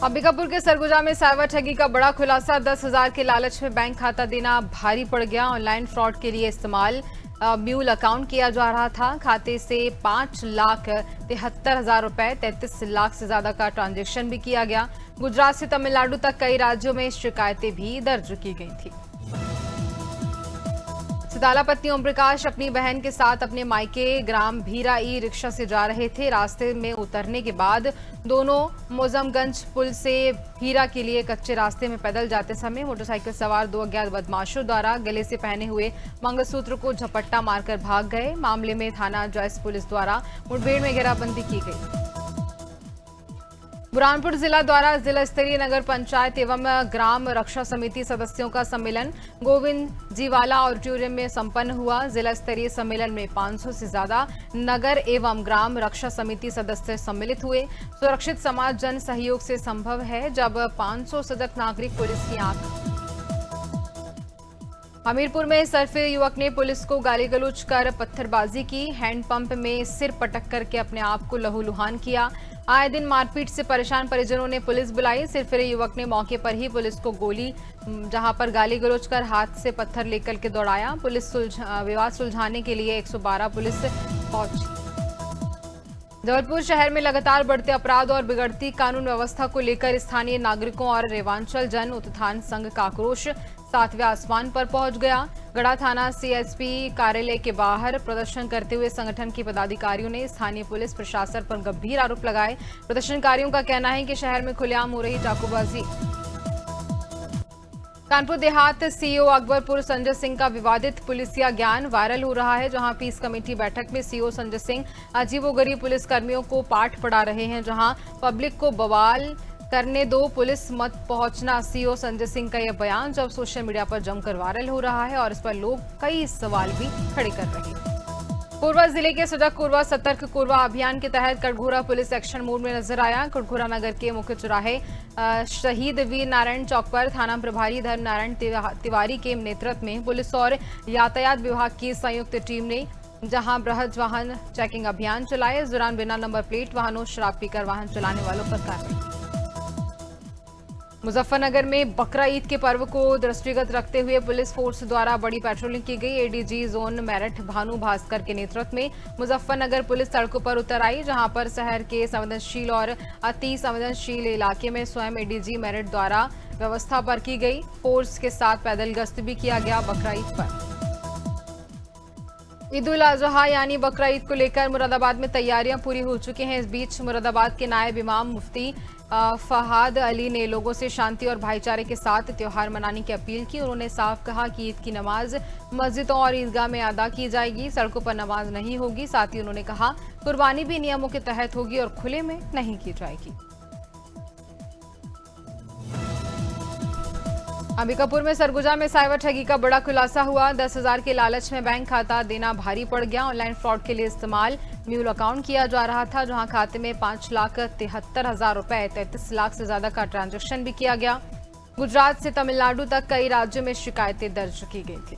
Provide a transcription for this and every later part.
अंबिकापुर के सरगुजा में साइबर ठगी का बड़ा खुलासा। 10,000 के लालच में बैंक खाता देना भारी पड़ गया। ऑनलाइन फ्रॉड के लिए इस्तेमाल म्यूल अकाउंट किया जा रहा था। खाते से 5,73,000 रुपए, 33 लाख से ज्यादा का ट्रांजैक्शन भी किया गया। गुजरात से तमिलनाडु तक कई राज्यों में शिकायतें भी दर्ज की गई थी। सिताला पत्नी ओम प्रकाश अपनी बहन के साथ अपने मायके ग्राम भीरा ई रिक्शा से जा रहे थे। रास्ते में उतरने के बाद दोनों मोजमगंज पुल से भीरा के लिए कच्चे रास्ते में पैदल जाते समय मोटरसाइकिल सवार 2 अज्ञात बदमाशों द्वारा गले से पहने हुए मंगलसूत्र को झपट्टा मारकर भाग गए। मामले में थाना जॉयस पुलिस द्वारा मुठभेड़ में घेराबंदी की गई। बुरहानपुर जिला द्वारा जिला स्तरीय नगर पंचायत एवं ग्राम रक्षा समिति सदस्यों का सम्मेलन गोविंद जीवाला ऑडिटोरियम में संपन्न हुआ। जिला स्तरीय सम्मेलन में 500 से ज्यादा नगर एवं ग्राम रक्षा समिति सदस्य सम्मिलित हुए। सुरक्षित समाज जन सहयोग से संभव है, जब 500 सजग नागरिक पुलिस की आंख। हमीरपुर में सर्फिर युवक ने पुलिस को गाली गलौज कर पत्थरबाजी की। हैंडपंप में सिर पटक करके अपने आप को लहूलुहान किया। आए दिन मारपीट से परेशान परिजनों ने पुलिस बुलाई। सिरफिरे युवक ने मौके पर ही पुलिस को गोली, जहां पर गाली गलौज कर हाथ से पत्थर लेकर के दौड़ाया। पुलिस विवाद सुलझाने के लिए 112 पुलिस पहुंची। जबलपुर शहर में लगातार बढ़ते अपराध और बिगड़ती कानून व्यवस्था को लेकर स्थानीय नागरिकों और रेवांचल जन उत्थान संघ का आक्रोश 7वें आसमान पर पहुंच गया। गढ़ा थाना सीएसपी कार्यालय के बाहर प्रदर्शन करते हुए संगठन के पदाधिकारियों ने स्थानीय पुलिस प्रशासन पर गंभीर आरोप लगाए। प्रदर्शनकारियों का कहना है कि शहर में खुलेआम हो रही चाकूबाजी। कानपुर देहात सीईओ अकबरपुर संजय सिंह का विवादित पुलिसिया ज्ञान वायरल हो रहा है, जहां पीस कमेटी बैठक में सीईओ संजय सिंह अजीबोगरीब पुलिस कर्मियों को पाठ पढ़ा रहे हैं। जहां पब्लिक को बवाल करने दो, पुलिस मत पहुंचना, सीईओ संजय सिंह का यह बयान जब सोशल मीडिया पर जमकर वायरल हो रहा है और इस पर लोग कई सवाल भी खड़े कर रहे हैं। कोरबा जिले के सजग कोरबा सतर्क कोरबा अभियान के तहत कटघोरा पुलिस एक्शन मोड में नजर आया। कटघोरा नगर के मुख्य चौराहे शहीद वीर नारायण चौक पर थाना प्रभारी धर्म नारायण तिवारी के नेतृत्व में पुलिस और यातायात विभाग की संयुक्त टीम ने जहां बृहद वाहन चेकिंग अभियान चलाए। इस दौरान बिना नंबर प्लेट वाहनों, शराब पीकर वाहन चलाने वालों पर कार्रवाई। मुजफ्फरनगर में बकरा ईद के पर्व को दृष्टिगत रखते हुए पुलिस फोर्स द्वारा बड़ी पेट्रोलिंग की गई। एडीजी जोन मेरठ भानु भास्कर के नेतृत्व में मुजफ्फरनगर पुलिस सड़कों पर उतर आई, जहां पर शहर के संवेदनशील और अति संवेदनशील इलाके में स्वयं एडीजी मेरठ द्वारा व्यवस्था पर की गई। फोर्स के साथ पैदल गश्त भी किया गया। बकरा ईद पर ईद उल अजहा यानी बकरा ईद को लेकर मुरादाबाद में तैयारियां पूरी हो चुकी हैं। इस बीच मुरादाबाद के नायब इमाम मुफ्ती फहाद अली ने लोगों से शांति और भाईचारे के साथ त्योहार मनाने की अपील की। उन्होंने साफ कहा कि ईद की नमाज मस्जिदों और ईदगाह में अदा की जाएगी, सड़कों पर नमाज नहीं होगी। साथ ही उन्होंने कहा कुर्बानी भी नियमों के तहत होगी और खुले में नहीं की जाएगी। अंबिकापुर में सरगुजा में साइबर ठगी का बड़ा खुलासा हुआ। 10,000 के लालच में बैंक खाता देना भारी पड़ गया। ऑनलाइन फ्रॉड के लिए इस्तेमाल म्यूल अकाउंट किया जा रहा था, जहां खाते में 5,73,000 रुपए, 33 लाख से ज्यादा का ट्रांजैक्शन भी किया गया। गुजरात से तमिलनाडु तक कई राज्यों में शिकायतें दर्ज की गई थी।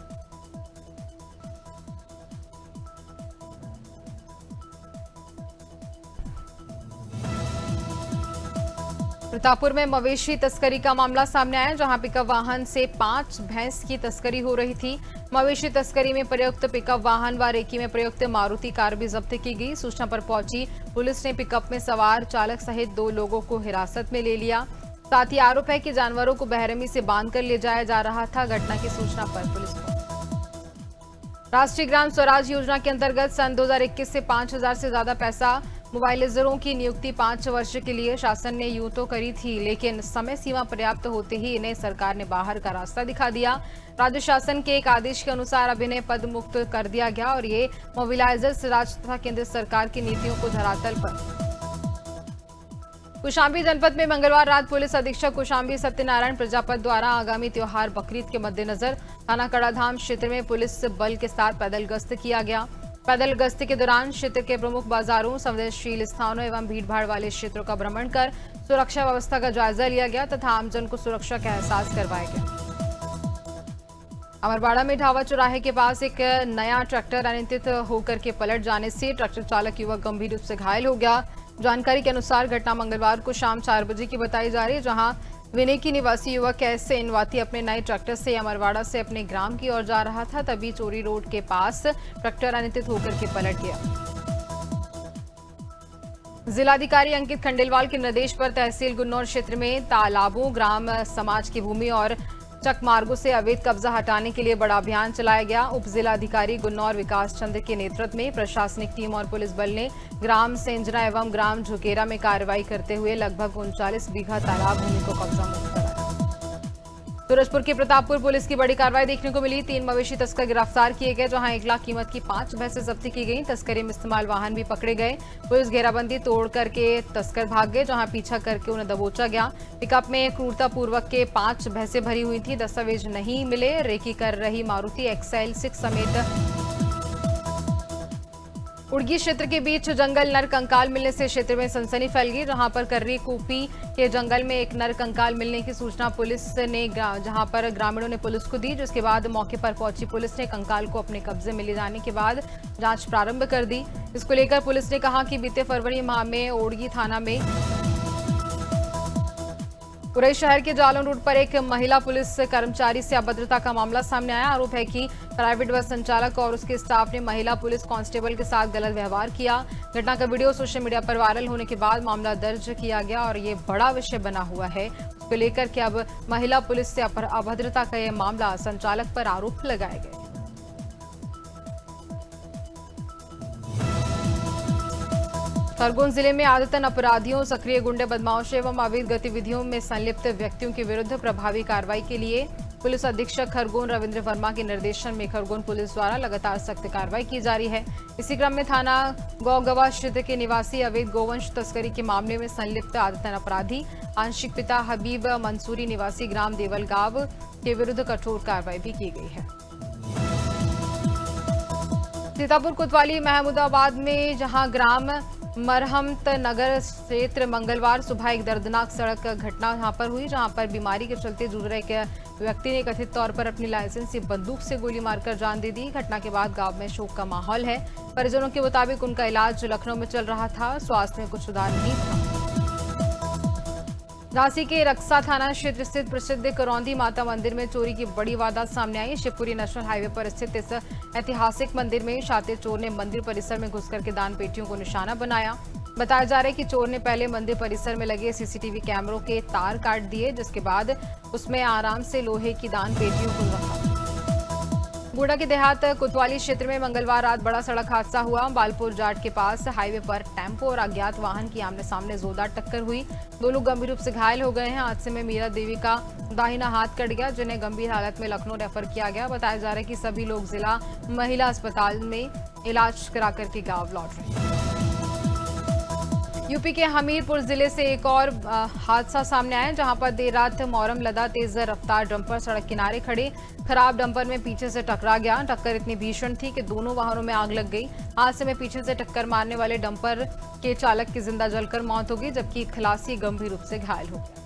प्रतापपुर में मवेशी तस्करी का मामला सामने आया, जहां पिकअप वाहन से 5 भैंस की तस्करी हो रही थी। मवेशी तस्करी में प्रयुक्त पिकअप वाहन व रेकी में प्रयुक्त मारुति कार भी जब्त की गई। सूचना पर पहुंची पुलिस ने पिकअप में सवार चालक सहित 2 लोगों को हिरासत में ले लिया। साथ ही आरोप है कि जानवरों को बेरहमी से बांधकर ले जाया जा रहा था। घटना की सूचना पर पुलिस को राष्ट्रीय ग्राम स्वराज योजना के अंतर्गत सन 2021 से 5,000 से ज्यादा पैसा मोबाइलाइजरों की नियुक्ति 5 वर्ष के लिए शासन ने यूं तो करी थी, लेकिन समय सीमा पर्याप्त होते ही इन्हें सरकार ने बाहर का रास्ता दिखा दिया। राज्य शासन के एक आदेश के अनुसार अब इन्हें पद मुक्त कर दिया गया और ये मोबाइलाइजर्स राज्य तथा केंद्र सरकार की नीतियों को धरातल पर। कौशाम्बी जनपद में मंगलवार रात पुलिस अधीक्षक कौशाम्बी सत्यनारायण प्रजापत द्वारा आगामी त्योहार बकरीद के मद्देनजर थाना कड़ाधाम क्षेत्र में पुलिस बल के साथ पैदल गश्त किया गया। पैदल गश्त के दौरान क्षेत्र के प्रमुख बाजारों, संवेदनशील स्थानों एवं भीड़भाड़ वाले क्षेत्रों का भ्रमण कर सुरक्षा व्यवस्था का जायजा लिया गया तथा आमजन को सुरक्षा का एहसास करवाया गया। अमरवाड़ा में ढावा चौराहे के पास एक नया ट्रैक्टर अनियंत्रित होकर के पलट जाने से ट्रैक्टर चालक युवक गंभीर रूप से घायल हो गया। जानकारी के अनुसार घटना मंगलवार को शाम 4 बजे की बताई जा रही है, जहां विनय की निवासी युवक कैसे इनवाती अपने नए ट्रैक्टर से अमरवाड़ा से अपने ग्राम की ओर जा रहा था, तभी चोरी रोड के पास ट्रैक्टर अनियंत्रित होकर के पलट गया। जिलाधिकारी अंकित खंडेलवाल के निर्देश पर तहसील गुन्नौर क्षेत्र में तालाबों, ग्राम समाज की भूमि और चक मार्गों से अवैध कब्जा हटाने के लिए बड़ा अभियान चलाया गया। उप जिलाधिकारी गुन्नौर विकास चंद्र के नेतृत्व में प्रशासनिक टीम और पुलिस बल ने ग्राम सेंजना एवं ग्राम झुकेरा में कार्रवाई करते हुए लगभग 39 बीघा तालाब भूमि को कब्जा मुक्त कराया। सूरजपुर के प्रतापपुर पुलिस की बड़ी कार्रवाई देखने को मिली। 3 मवेशी तस्कर गिरफ्तार किए गए, जहां 1 लाख कीमत की 5 भैंसें जब्ती की गई। तस्करी में इस्तेमाल वाहन भी पकड़े गए। पुलिस घेराबंदी तोड़ करके तस्कर भाग गए, जहां पीछा करके उन्हें दबोचा गया। पिकअप में क्रूरतापूर्वक के 5 भैंसें भरी हुई थी। दस्तावेज नहीं मिले। रेकी कर रही मारुति एक्साइल 6 समेत उड़गी क्षेत्र के बीच जंगल नर कंकाल मिलने से क्षेत्र में सनसनी फैल गई, जहां पर कर्री कूपी के जंगल में एक नर कंकाल मिलने की सूचना पुलिस ने जहां पर ग्रामीणों ने पुलिस को दी, जिसके बाद मौके पर पहुंची पुलिस ने कंकाल को अपने कब्जे में ले जाने के बाद जांच प्रारंभ कर दी। इसको लेकर पुलिस ने कहा कि बीते फरवरी माह में ओड़गी थाना में उरई शहर के जालौन रोड पर एक महिला पुलिस कर्मचारी से अभद्रता का मामला सामने आया। आरोप है कि प्राइवेट बस संचालक और उसके स्टाफ ने महिला पुलिस कांस्टेबल के साथ गलत व्यवहार किया। घटना का वीडियो सोशल मीडिया पर वायरल होने के बाद मामला दर्ज किया गया और ये बड़ा विषय बना हुआ है। उसको लेकर के अब महिला पुलिस से अभद्रता का यह मामला संचालक पर आरोप लगाए गए। खरगोन जिले में आदतन अपराधियों, सक्रिय गुंडे, बदमाशों एवं अवैध गतिविधियों में संलिप्त व्यक्तियों के विरुद्ध प्रभावी कार्रवाई के लिए पुलिस अधीक्षक खरगोन रविंद्र वर्मा के निर्देशन में खरगोन पुलिस द्वारा लगातार सख्त कार्रवाई की जा रही है। इसी क्रम में थाना गौगवा क्षेत्र के निवासी अवैध गोवंश तस्करी के मामले में संलिप्त आदतन अपराधी आंशिक पिता हबीब मंसूरी निवासी ग्राम देवलगांव के विरुद्ध कठोर कार्रवाई भी की गई है। सीतापुर कोतवाली महमूदाबाद में जहां ग्राम मरहमत नगर क्षेत्र मंगलवार सुबह एक दर्दनाक सड़क घटना यहां पर हुई, जहां पर बीमारी के चलते जूझ रहे एक व्यक्ति ने कथित तौर पर अपनी लाइसेंसी बंदूक से गोली मारकर जान दे दी। घटना के बाद गांव में शोक का माहौल है। परिजनों के मुताबिक उनका इलाज लखनऊ में चल रहा था, स्वास्थ्य में कुछ सुधार नहीं था। झांसी के रक्सा थाना क्षेत्र स्थित प्रसिद्ध करौंदी माता मंदिर में चोरी की बड़ी वारदात सामने आई। शिवपुरी नेशनल हाईवे पर स्थित इस ऐतिहासिक मंदिर में शातिर चोर ने मंदिर परिसर में घुसकर के दान पेटियों को निशाना बनाया। बताया जा रहा है कि चोर ने पहले मंदिर परिसर में लगे सीसीटीवी कैमरों के तार काट दिए, जिसके बाद उसमें आराम से लोहे की दान पेटियों को रखा। गोड़ा के देहात कोतवाली क्षेत्र में मंगलवार रात बड़ा सड़क हादसा हुआ। बालपुर जाट के पास हाईवे पर टेम्पो और अज्ञात वाहन की आमने सामने जोरदार टक्कर हुई। 2 लोग गंभीर रूप से घायल हो गए हैं। हादसे में मीरा देवी का दाहिना हाथ कट गया, जिन्हें गंभीर हालत में लखनऊ रेफर किया गया। बताया जा रहा है कि सभी लोग जिला महिला अस्पताल में इलाज कराकर के गांव लौट रहे हैं। यूपी के हमीरपुर जिले से एक और हादसा सामने आया, जहां पर देर रात मोरम लदा तेज रफ्तार डंपर सड़क किनारे खड़े खराब डंपर में पीछे से टकरा गया। टक्कर इतनी भीषण थी कि दोनों वाहनों में आग लग गई। हादसे में पीछे से टक्कर मारने वाले डंपर के चालक की जिंदा जलकर मौत हो गई, जबकि खलासी गंभीर रूप से घायल हो गया।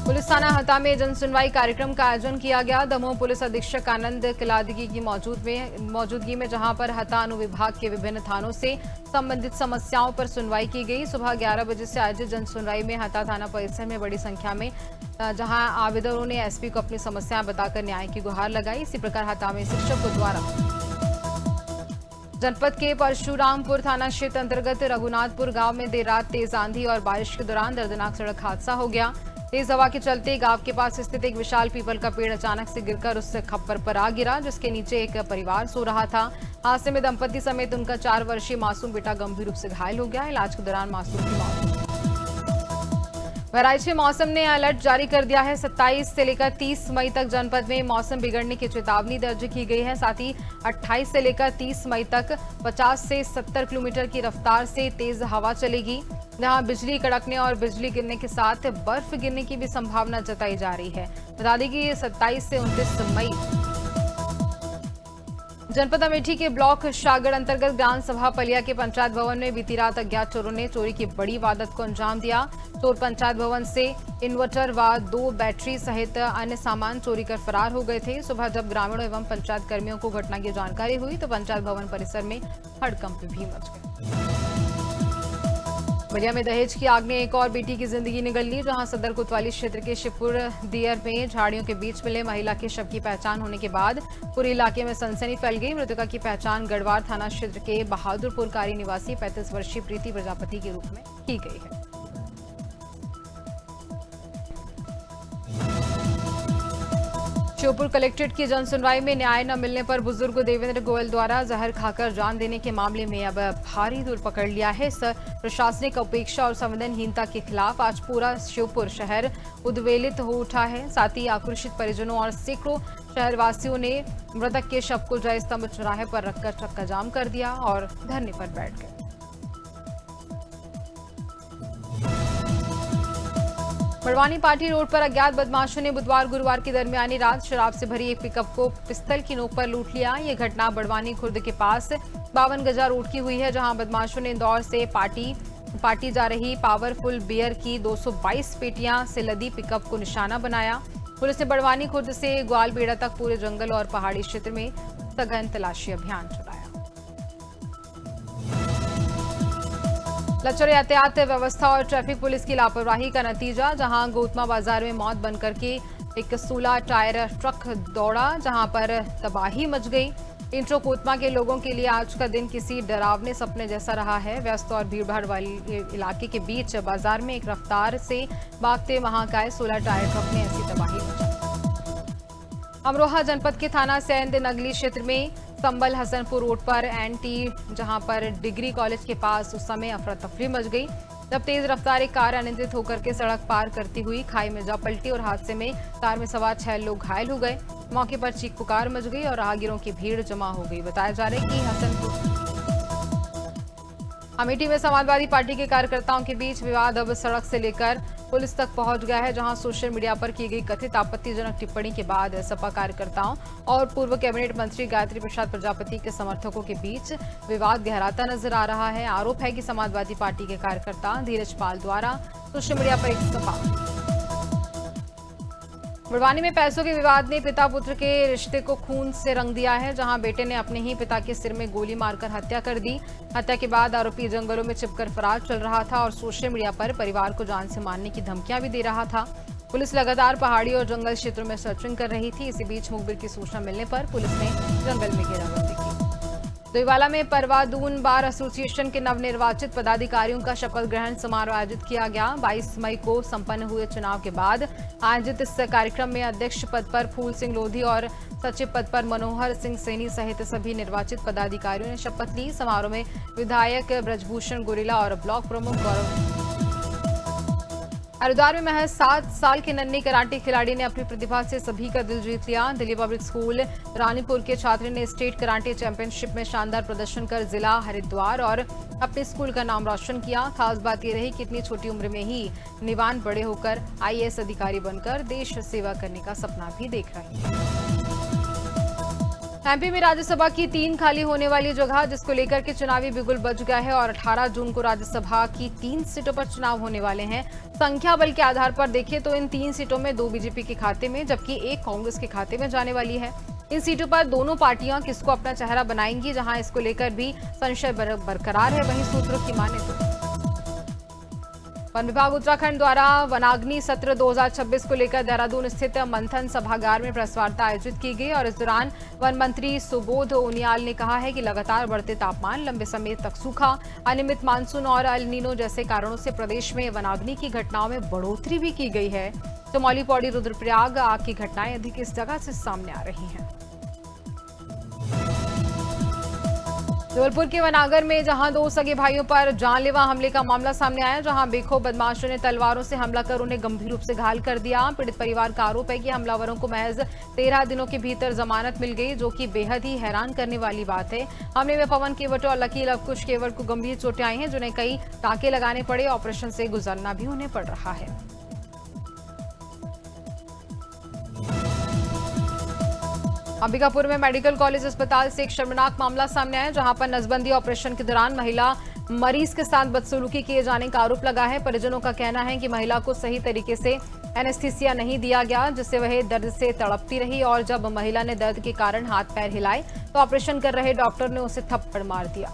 पुलिस थाना हता में जन सुनवाई कार्यक्रम का आयोजन किया गया। दमोह पुलिस अधीक्षक आनंद किलादगी की मौजूदगी में जहां पर हता अनुविभाग के विभिन्न थानों से संबंधित समस्याओं पर सुनवाई की गई। सुबह 11 बजे से आयोजित जन सुनवाई में हता थाना परिसर में बड़ी संख्या में जहां आवेदकों ने एसपी को अपनी समस्याएं बताकर न्याय की गुहार लगाई। इसी प्रकार हता में शिक्षकों द्वारा जनपद के परशुरामपुर थाना क्षेत्र अंतर्गत रघुनाथपुर गांव में देर रात तेज आंधी और बारिश के दौरान दर्दनाक सड़क हादसा हो गया। तेज हवा के चलते गांव के पास स्थित एक विशाल पीपल का पेड़ अचानक से गिरकर उस खप्पर पर आ गिरा, जिसके नीचे एक परिवार सो रहा था। हादसे में दंपति समेत उनका 4 वर्षीय मासूम बेटा गंभीर रूप से घायल हो गया। इलाज के दौरान मासूम की मौत हो गई। बहराइच में मौसम ने अलर्ट जारी कर दिया है। 27 से लेकर 30 मई तक जनपद में मौसम बिगड़ने की चेतावनी दर्ज की गई है। साथ ही 28 से लेकर 30 मई तक 50 से 70 किलोमीटर की रफ्तार से तेज हवा चलेगी, जहां बिजली कड़कने और बिजली गिरने के साथ बर्फ गिरने की भी संभावना जताई जा रही है। बता दें कि 27 से 29 मई जनपद अमेठी के ब्लॉक शागड़ अंतर्गत ग्राम सभा पलिया के पंचायत भवन में बीती रात अज्ञात चोरों ने चोरी की बड़ी वारदात को अंजाम दिया। चोर पंचायत भवन से इन्वर्टर व 2 बैटरी सहित अन्य सामान चोरी कर फरार हो गए थे। सुबह जब ग्रामीणों एवं पंचायत कर्मियों को घटना की जानकारी हुई तो पंचायत भवन परिसर में हड़कंप भी मच गया। बलिया में दहेज की आग ने एक और बेटी की जिंदगी निगल ली, जहां सदर कोतवाली क्षेत्र के शिवपुर दियर में झाड़ियों के बीच मिले महिला के शव की पहचान होने के बाद पूरे इलाके में सनसनी फैल गई। मृतका की पहचान गढ़वार थाना क्षेत्र के बहादुरपुर कारी निवासी 35 वर्षीय प्रीति प्रजापति के रूप में की गई है। श्योपुर कलेक्ट्रेट की जनसुनवाई में न्याय न मिलने पर बुजुर्ग देवेंद्र गोयल द्वारा जहर खाकर जान देने के मामले में अब भारी दूर पकड़ लिया है। इस प्रशासनिक उपेक्षा और संवेदनहीनता के खिलाफ आज पूरा श्योपुर शहर उद्वेलित हो उठा है। साथ ही आक्रोशित परिजनों और सैकड़ों शहरवासियों ने मृतक के शव को जय स्तंभ चौराहे पर रखकर चक्का जाम कर दिया और धरने पर बैठ गए। बड़वानी पार्टी रोड पर अज्ञात बदमाशों ने बुधवार गुरुवार की दरमियानी रात शराब से भरी एक पिकअप को पिस्तल की नोक पर लूट लिया। ये घटना बड़वानी खुर्द के पास 52 गजा रोड की हुई है, जहां बदमाशों ने इंदौर से पार्टी जा रही पावरफुल बियर की 222 पेटियां से लदी पिकअप को निशाना बनाया। पुलिस ने बड़वानी खुर्द से ग्वालबेड़ा तक पूरे जंगल और पहाड़ी क्षेत्र में सघन तलाशी अभियान चलाया। लचर यातायात व्यवस्था और ट्रैफिक पुलिस की लापरवाही का नतीजा, जहां गौतमा बाजार में मौत बनकर के एक 16 टायर ट्रक दौड़ा, जहां पर तबाही मच गई। इंट्रो कोतमा के लोगों के लिए आज का दिन किसी डरावने सपने जैसा रहा है। व्यस्त और भीड़भाड़ वाले इलाके के बीच बाजार में एक रफ्तार से भागते महाकाय 16 टायर ट्रक ने ऐसी तबाही मचाई। अमरोहा जनपद के थाना सैंद नगली क्षेत्र में संबल हसनपुर रोड पर एनटी, जहां पर डिग्री कॉलेज के पास उस समय अफरा तफरी मच गई जब तेज रफ्तार एक कार अनियंत्रित होकर के सड़क पार करती हुई खाई में जा पलटी और हादसे में कार में सवार 6 लोग घायल हो गए। मौके पर चीख पुकार मच गई और राहगीरों की भीड़ जमा हो गई। बताया जा रहा है कि हसनपुर अमेठी में समाजवादी पार्टी के कार्यकर्ताओं के बीच विवाद अब सड़क से लेकर पुलिस तक पहुंच गया है, जहां सोशल मीडिया पर की गई कथित आपत्तिजनक टिप्पणी के बाद सपा कार्यकर्ताओं और पूर्व कैबिनेट मंत्री गायत्री प्रसाद प्रजापति के समर्थकों के बीच विवाद गहराता नजर आ रहा है। आरोप है कि समाजवादी पार्टी के कार्यकर्ता धीरज पाल द्वारा सोशल मीडिया पर एक सपा बड़वानी में पैसों के विवाद ने पिता पुत्र के रिश्ते को खून से रंग दिया है, जहां बेटे ने अपने ही पिता के सिर में गोली मारकर हत्या कर दी। हत्या के बाद आरोपी जंगलों में छिपकर फरार चल रहा था और सोशल मीडिया पर परिवार को जान से मारने की धमकियां भी दे रहा था। पुलिस लगातार पहाड़ी और जंगल क्षेत्रों में सर्चिंग कर रही थी। इसी बीच मुखबिर की सूचना मिलने पर पुलिस ने जंगल में घेराबंदी की। दोईवाला में परवादून बार एसोसिएशन के नवनिर्वाचित पदाधिकारियों का शपथ ग्रहण समारोह आयोजित किया गया। 22 मई को संपन्न हुए चुनाव के बाद आयोजित इस कार्यक्रम में अध्यक्ष पद पर फूल सिंह लोधी और सचिव पद पर मनोहर सिंह सैनी सहित सभी निर्वाचित पदाधिकारियों ने शपथ ली। समारोह में विधायक ब्रजभूषण गोरेला और ब्लॉक प्रमुख गौरव। हरिद्वार में महज 7 साल के नन्ही कराटे खिलाड़ी ने अपनी प्रतिभा से सभी का दिल जीत लिया। दिल्ली पब्लिक स्कूल रानीपुर के छात्र ने स्टेट कराटे चैंपियनशिप में शानदार प्रदर्शन कर जिला हरिद्वार और अपने स्कूल का नाम रोशन किया। खास बात यह रही कि इतनी छोटी उम्र में ही निवान बड़े होकर IAS अधिकारी बनकर देश सेवा करने का सपना भी देख रहे हैं। एमपी में राज्यसभा की 3 खाली होने वाली जगह, जिसको लेकर के चुनावी बिगुल बज गया है और 18 जून को राज्यसभा की 3 सीटों पर चुनाव होने वाले हैं। संख्या बल के आधार पर देखें तो इन 3 सीटों में 2 बीजेपी के खाते में जबकि 1 कांग्रेस के खाते में जाने वाली है। इन सीटों पर दोनों पार्टियां किसको अपना चेहरा बनाएंगी, जहां इसको लेकर भी संशय बरकरार है। वहीं सूत्रों की माने तो वन विभाग उत्तराखंड द्वारा वनाग्नि सत्र 2026 को लेकर देहरादून स्थित मंथन सभागार में प्रेस वार्ता आयोजित की गई और इस दौरान वन मंत्री सुबोध उनियाल ने कहा है कि लगातार बढ़ते तापमान, लंबे समय तक सूखा, अनियमित मानसून और अल नीनो जैसे कारणों से प्रदेश में वनाग्नि की घटनाओं में बढ़ोतरी भी की गई है। चमोली, पौड़ी, रुद्रप्रयाग आग की घटनाएं अधिक इस जगह से सामने आ रही हैं। जबलपुर के वनागर में जहां 2 सगे भाइयों पर जानलेवा हमले का मामला सामने आया, जहां बेखौफ बदमाशों ने तलवारों से हमला कर उन्हें गंभीर रूप से घायल कर दिया। पीड़ित परिवार का आरोप है कि हमलावरों को महज 13 दिनों के भीतर जमानत मिल गई, जो कि बेहद ही हैरान करने वाली बात है। हमले में पवन केवट और लकी लवकुश केवट को गंभीर चोटें आई हैं, जिन्हें कई टांके लगाने पड़े। ऑपरेशन से गुजरना भी उन्हें पड़ रहा है। अंबिकापुर में मेडिकल कॉलेज अस्पताल से एक शर्मनाक मामला सामने आया, जहां पर नसबंदी ऑपरेशन के दौरान महिला मरीज के साथ बदसलूकी किए जाने का आरोप लगा है। परिजनों का कहना है कि महिला को सही तरीके से एनेस्थीसिया नहीं दिया गया, जिससे वह दर्द से तड़पती रही और जब महिला ने दर्द के कारण हाथ पैर हिलाए तो ऑपरेशन कर रहे डॉक्टर ने उसे थप्पड़ मार दिया।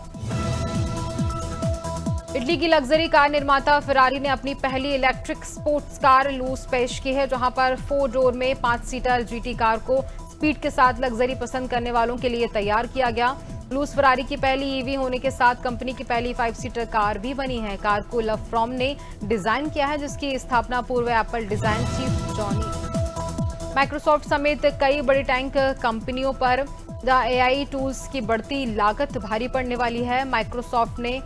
इटली की लग्जरी कार निर्माता फेरारी ने अपनी पहली इलेक्ट्रिक स्पोर्ट्स कार लूस पेश की है, जहां पर 4 डोर में 5 सीटर जीटी कार को स्पीड के साथ लग्जरी पसंद करने वालों के लिए तैयार किया गया। लूस फेरारी की पहली ईवी होने के साथ कंपनी की पहली 5 सीटर कार भी बनी है। कार को लव फ्रॉम ने डिजाइन किया है, जिसकी स्थापना पूर्व Apple design chief Johnny Microsoft समेत कई बड़ी टैंक कंपनियों पर एआई टूल्स की बढ़ती लागत भारी पड़ने वाली है। माइक्रोसॉफ्ट ने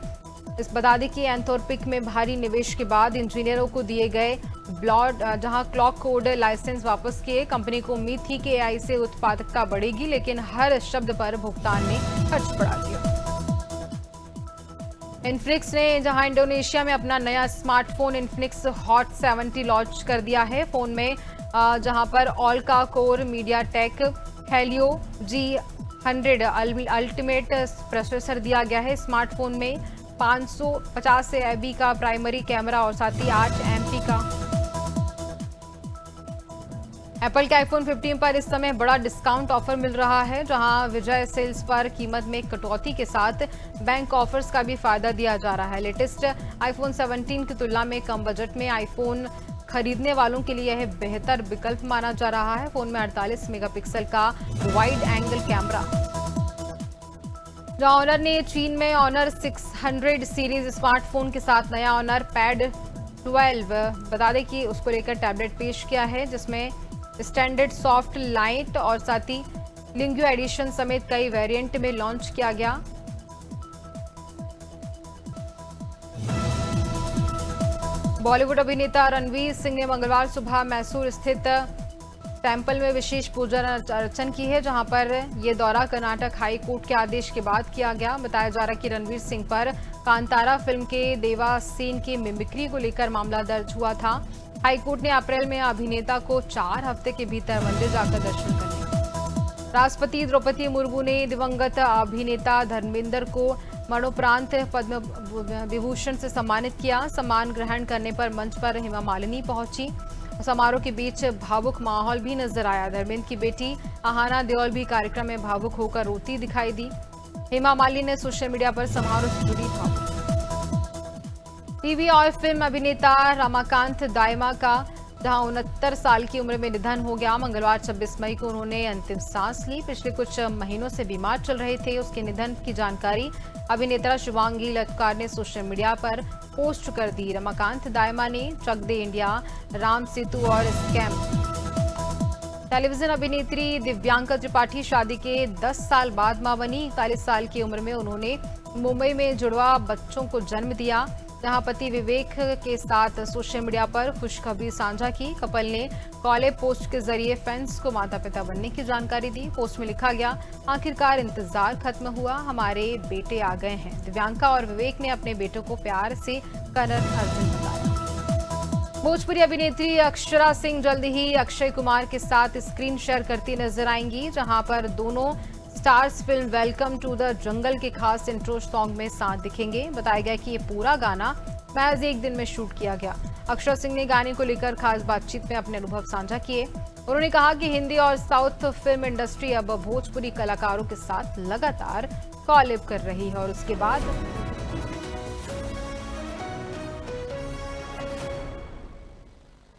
बता दें कि एंथोर्पिक में भारी निवेश के बाद इंजीनियरों को दिए गए जहां क्लॉक कोड लाइसेंस वापस किए। कंपनी को उम्मीद थी कि एआई से उत्पादकता बढ़ेगी, लेकिन हर शब्द पर भुगतान ने खर्च बढ़ा दिया। इन्फिनिक्स ने जहां इंडोनेशिया में अपना नया स्मार्टफोन इन्फिनिक्स हॉट 70 लॉन्च कर दिया है। फोन में जहां पर ऑल्का core MediaTek Helio G100 ultimate processor दिया गया है। स्मार्टफोन में 550 एमबी का प्राइमरी कैमरा और साथ ही 8 एमपी का। एप्पल के आईफोन 15 पर इस समय बड़ा डिस्काउंट ऑफर मिल रहा है, जहां विजय सेल्स पर कीमत में कटौती के साथ बैंक ऑफर्स का भी फायदा दिया जा रहा है। लेटेस्ट आईफोन 17 की तुलना में कम बजट में आईफोन खरीदने वालों के लिए यह बेहतर विकल्प माना जा रहा है। फोन में 48 मेगापिक्सल का वाइड एंगल कैमरा। ऑनर ने चीन में ऑनर 600 सीरीज स्मार्टफोन के साथ नया ऑनर पैड 12 बता दें कि उसको लेकर टैबलेट पेश किया है, जिसमें स्टैंडर्ड सॉफ्ट लाइट और साथ ही लिंग्यू एडिशन समेत कई वेरिएंट में लॉन्च किया गया। बॉलीवुड अभिनेता रणवीर सिंह ने मंगलवार सुबह मैसूर स्थित टेंपल में विशेष पूजा अर्चन की है, जहां पर यह दौरा कर्नाटक हाई कोर्ट के आदेश के बाद किया गया। बताया जा रहा है कि रणवीर सिंह पर कांतारा फिल्म के देवा सीन की मिमिक्री को लेकर मामला दर्ज हुआ था। हाई कोर्ट ने अप्रैल में अभिनेता को 4 हफ्ते के भीतर मंदिर जाकर दर्शन करने। राष्ट्रपति द्रौपदी मुर्मू ने दिवंगत अभिनेता धर्मेंद्र को मरणोपरांत पद्म विभूषण से सम्मानित किया। सम्मान ग्रहण करने पर मंच पर हेमा मालिनी पहुंची। समारोह के बीच भावुक माहौल भी नजर आया। धर्मेंद्र की बेटी आहाना देओल भी कार्यक्रम में भावुक होकर रोती दिखाई दी। हेमा मालिनी ने सोशल मीडिया पर समारोह से जुड़ी भावुक टीवी और फिल्म अभिनेता रमाकांत दायमा का जहां 69 साल की उम्र में निधन हो गया। मंगलवार 26 मई को उन्होंने अंतिम सांस ली। पिछले कुछ महीनों से बीमार चल रहे थे। उसके निधन की जानकारी अभिनेता शिवांगी लटकार ने सोशल मीडिया पर पोस्ट कर दी। रमाकांत दायमा ने चक दे इंडिया, राम सेतु और स्कैम। टेलीविजन अभिनेत्री दिव्यांका त्रिपाठी शादी के 10 साल बाद मां बनी। 41 साल की उम्र में उन्होंने मुंबई में जुड़वा बच्चों को जन्म दिया, जहां पति विवेक के साथ सोशल मीडिया पर खुशखबरी साझा की। कपल ने कॉलेज पोस्ट के जरिए फैंस को माता पिता बनने की जानकारी दी। पोस्ट में लिखा गया, आखिरकार इंतजार खत्म हुआ, हमारे बेटे आ गए हैं। दिव्यांका और विवेक ने अपने बेटों को प्यार से करण अर्जुन बताया। भोजपुरी अभिनेत्री अक्षरा सिंह जल्द ही अक्षय कुमार के साथ स्क्रीन शेयर करती नजर आएंगी, जहां पर दोनों stars film Welcome to the Jungle के खास इंट्रो सॉन्ग में साथ दिखेंगे। बताया गया कि ये पूरा गाना महज एक दिन में शूट किया गया। अक्षरा सिंह ने गाने को लेकर खास बातचीत में अपने अनुभव साझा किए। उन्होंने कहा कि हिंदी और साउथ फिल्म इंडस्ट्री अब भोजपुरी कलाकारों के साथ लगातार कॉलैब कर रही है और उसके बाद